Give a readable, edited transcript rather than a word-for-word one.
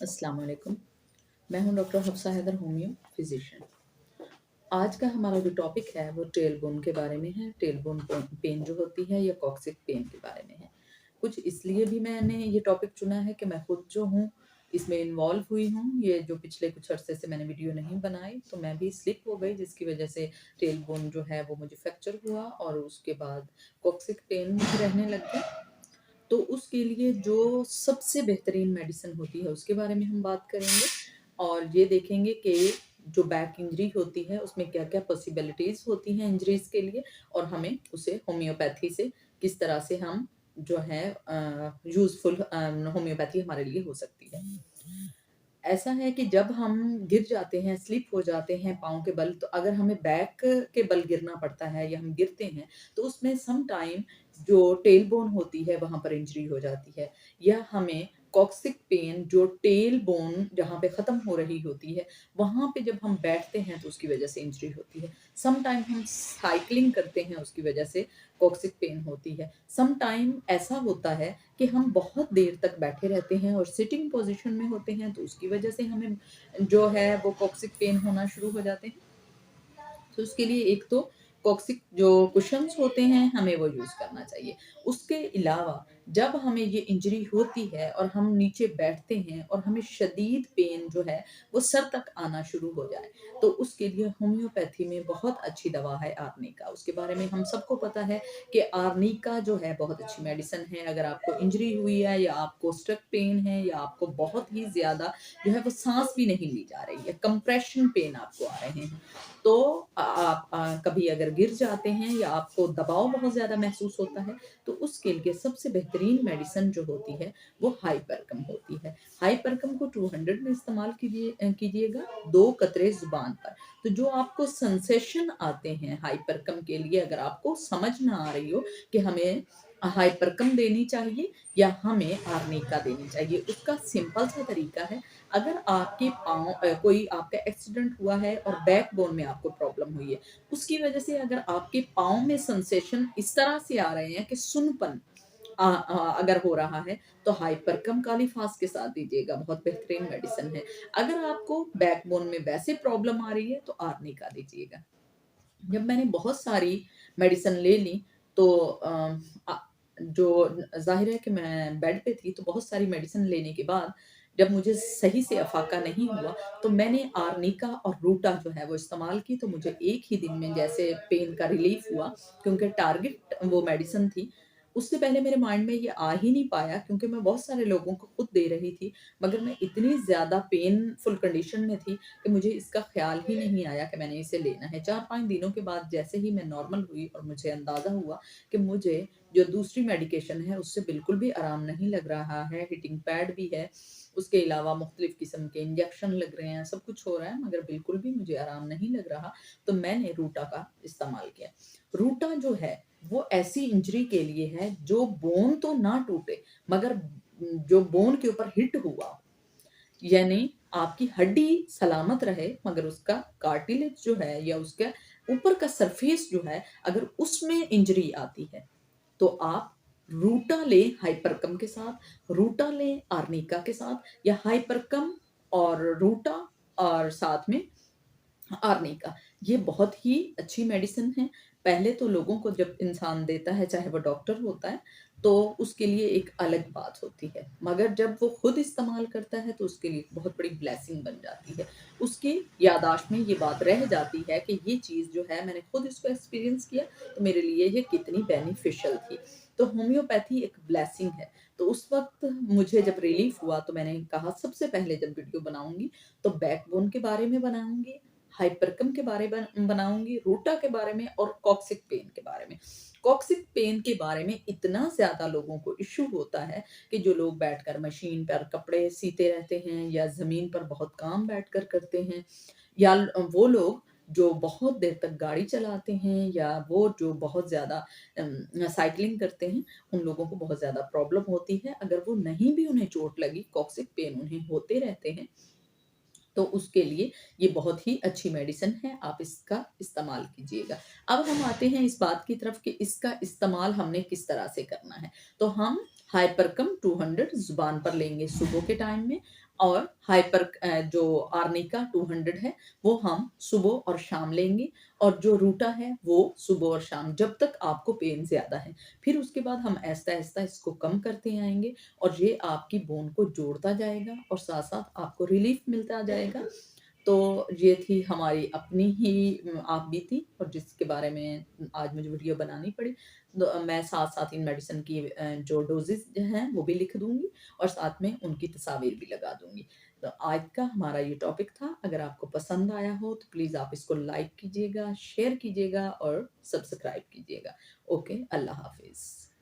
अस्सलाम वालेकुम। मैं हूँ doctor Hafsa Haider, homeo physician. आज का हमारा जो टॉपिक है वो टेल बोन के बारे में है। टेल बोन पेन जो होती है या कॉक्सिक पेन के बारे में है। कुछ इसलिए भी मैंने ये टॉपिक चुना है कि मैं खुद जो हूँ इसमें इन्वॉल्व हुई हूँ। ये जो पिछले कुछ अरसे से मैंने वीडियो नहीं बनाई तो मैं भी स्लिप हो गई, जिसकी वजह से टेल बोन जो है वो मुझे फ्रैक्चर हुआ और उसके बाद कॉक्सिक पेन मुझे रहने लग गई। तो उसके लिए जो सबसे बेहतरीन मेडिसिन होती है उसके बारे में हम बात करेंगे और ये देखेंगे कि जो बैक इंजरी होती है उसमें क्या क्या पॉसिबिलिटीज होती हैं इंजरीज के लिए, और हमें उसे होम्योपैथी से किस तरह से हम जो है यूजफुल होम्योपैथी हमारे लिए हो सकती है। ऐसा है कि जब हम गिर जाते हैं, स्लिप हो जाते हैं पाँव के बल, तो अगर हमें बैक के बल गिरना पड़ता है या हम गिरते हैं, तो उसमें सम टाइम जो टेल बोन होती है वहाँ पर इंजरी हो जाती है, या हमें कॉक्सिक पेन जो टेल बोन जहाँ पे ख़त्म हो रही होती है, वहाँ पे जब हम बैठते हैं तो उसकी वजह से इंजरी होती है। सम टाइम हम साइक्लिंग करते हैं, उसकी वजह से कॉक्सिक पेन होती है। सम टाइम ऐसा होता है कि हम बहुत देर तक बैठे रहते हैं और सिटिंग पोजीशन में होते हैं, तो उसकी वजह से हमें जो है वो कॉक्सिक पेन होना शुरू हो जाते हैं। तो उसके लिए एक तो कॉक्सिक जो कुशन्स होते हैं हमें वो यूज़ करना चाहिए। उसके अलावा जब हमें ये इंजरी होती है और हम नीचे बैठते हैं और हमें शदीद पेन जो है वो सर तक आना शुरू हो जाए, तो उसके लिए होम्योपैथी में बहुत अच्छी दवा है आर्निका। उसके बारे में हम सबको पता है कि आर्निका जो है बहुत अच्छी मेडिसिन है। अगर आपको इंजरी हुई है या आपको स्टक पेन है या आपको बहुत ही ज़्यादा जो है वो सांस भी नहीं ली जा रही है, कंप्रेशन पेन आपको आ रहे हैं, तो आप कभी अगर गिर जाते हैं या आपको दबाव बहुत ज़्यादा महसूस होता है, तो उसके लिए सबसे बेहतरीन मेडिसिन जो होती है वो हाइपरकम होती है। हाइपरकम को 200 में इस्तेमाल कीजिएगा, 2 कतरे ज़ुबान पर। तो जो आपको सेंसेशन आते हैं हाइपरकम के लिए, अगर आपको समझ ना आ रही हो कि हमें हाइपरकम देनी चाहिए या हमें आर्निका देनी चाहिए, उसका सिंपल सा तरीका है। अगर आपके पाँव कोई आपका एक्सीडेंट हुआ है और बैकबोन में आपको प्रॉब्लम हुई है, उसकी वजह से अगर आपके पाँव में सेंसेशन इस तरह से आ रहे हैं कि सुन्नपन अगर हो रहा है, तो हाइपरकम कालीफास के साथ दीजिएगा, बहुत बेहतरीन मेडिसिन है। अगर आपको बैकबोन में वैसे प्रॉब्लम आ रही है तो आर्निका दीजिएगा। जब मैंने बहुत सारी मेडिसिन ले ली तो जो ज़ाहिर है कि मैं बेड पे थी, तो बहुत सारी मेडिसिन लेने के बाद जब मुझे सही से अफ़ाका नहीं हुआ, तो मैंने आर्निका और रूटा जो है वो इस्तेमाल की, तो मुझे एक ही दिन में जैसे पेन का रिलीफ़ हुआ, क्योंकि टारगेट वो मेडिसिन थी। उससे पहले मेरे माइंड में ये आ ही नहीं पाया, क्योंकि मैं बहुत सारे लोगों को खुद दे रही थी, मगर मैं इतनी ज़्यादा पेनफुल कंडीशन में थी कि मुझे इसका ख़्याल ही नहीं आया कि मैंने इसे लेना है। 4-5 दिनों के बाद जैसे ही मैं नॉर्मल हुई और मुझे अंदाज़ा हुआ कि मुझे जो दूसरी मेडिकेशन है उससे बिल्कुल भी आराम नहीं लग रहा है, हीटिंग पैड भी है, उसके अलावा मुख्तलिफ़ किस्म के इंजेक्शन लग रहे हैं, सब कुछ हो रहा है, मगर बिल्कुल भी मुझे आराम नहीं लग रहा, तो मैंने रूटा का इस्तेमाल किया। रूटा जो है वो ऐसी इंजरी के लिए है जो बोन तो ना टूटे, मगर जो बोन के ऊपर हिट हुआ, यानी आपकी हड्डी सलामत रहे, मगर उसका कार्टिलेज जो है या उसका ऊपर का सरफेस जो है, अगर उसमें इंजरी आती है, तो आप रूटा लें हाइपरकम के साथ, रूटा लें आर्निका के साथ, या हाइपरकम और रूटा और साथ में आर्निका। ये बहुत ही अच्छी मेडिसिन है। पहले तो लोगों को जब इंसान देता है, चाहे वो डॉक्टर होता है, तो उसके लिए एक अलग बात होती है। मगर जब वो खुद इस्तेमाल करता है तो उसके लिए बहुत बड़ी ब्लेसिंग बन जाती है। उसकी याददाश्त में ये बात रह जाती है कि ये चीज़ जो है मैंने खुद इसको एक्सपीरियंस किया, तो मेरे लिए ये कितनी बेनिफिशियल थी। तो होम्योपैथी एक ब्लेसिंग है। तो उस वक़्त मुझे जब रिलीफ़ हुआ तो मैंने कहा सबसे पहले जब वीडियो बनाऊँगी तो बैकबोन के बारे में बनाऊँगी, हाइपरकम के बारे में बनाऊँगी, रोटा के बारे में और कॉक्सिक पेन के बारे में। कॉक्सिक पेन के बारे में इतना ज़्यादा लोगों को इश्यू होता है कि जो लोग बैठकर मशीन पर कपड़े सीते रहते हैं या ज़मीन पर बहुत काम बैठकर करते हैं, या वो लोग जो बहुत देर तक गाड़ी चलाते हैं, या वो जो बहुत ज़्यादा साइक्लिंग करते हैं, उन लोगों को बहुत ज़्यादा प्रॉब्लम होती है। अगर वो नहीं भी उन्हें चोट लगी, कॉक्सिक पेन उन्हें होते रहते हैं, तो उसके लिए ये बहुत ही अच्छी मेडिसिन है, आप इसका इस्तेमाल कीजिएगा। अब हम आते हैं इस बात की तरफ कि इसका इस्तेमाल हमने किस तरह से करना है। तो हम हाइपरकम 200 ज़ुबान पर लेंगे सुबह के टाइम में, और हाइपर जो आर्निका 200 है, वो हम सुबह और शाम लेंगे, और जो रूटा है, वो सुबह और शाम जब तक आपको पेन ज़्यादा है। फिर उसके बाद हम आहिस्ता-आहिस्ता इसको कम करते आएँगे, और ये आपकी बोन को जोड़ता जाएगा और साथ-साथ आपको रिलीफ़ मिलता जाएगा। तो ये थी हमारी अपनी ही आप बीती, और जिसके बारे में आज मुझे वीडियो बनानी पड़ी। मैं साथ-साथ इन मेडिसिन की जो डोज़ेज़ हैं वो भी लिख दूँगी, और साथ में उनकी तस्वीर भी लगा दूँगी। तो आज का हमारा ये टॉपिक था। अगर आपको पसंद आया हो तो प्लीज़ आप इसको लाइक कीजिएगा, शेयर कीजिएगा और सब्सक्राइब कीजिएगा। ओके, अल्लाह हाफ़िज़।